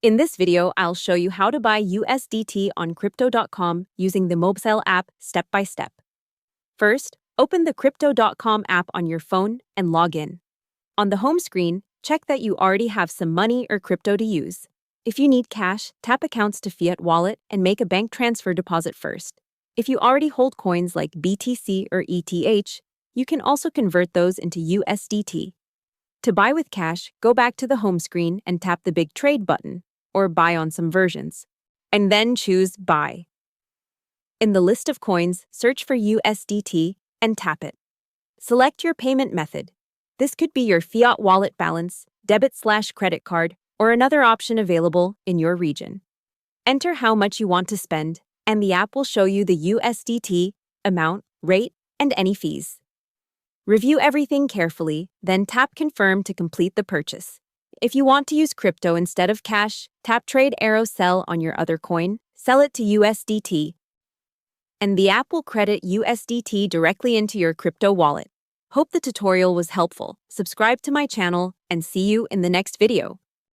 In this video, I'll show you how to buy USDT on Crypto.com using the mobile app step by step. First, open the Crypto.com app on your phone and log in. On the home screen, check that you already have some money or crypto to use. If you need cash, tap Accounts to Fiat Wallet and make a bank transfer deposit first. If you already hold coins like BTC or ETH, you can also convert those into USDT. To buy with cash, go back to the home screen and tap the big Trade button, or Buy on some versions, and then choose Buy. In the list of coins, search for USDT and tap it. Select your payment method. This could be your Fiat wallet balance, debit/credit card, or another option available in your region. Enter how much you want to spend, and the app will show you the USDT, amount, rate, and any fees. Review everything carefully, then tap Confirm to complete the purchase. If you want to use crypto instead of cash, tap Trade arrow Sell on your other coin, sell it to USDT, and the app will credit USDT directly into your crypto wallet. Hope the tutorial was helpful. Subscribe to my channel and see you in the next video.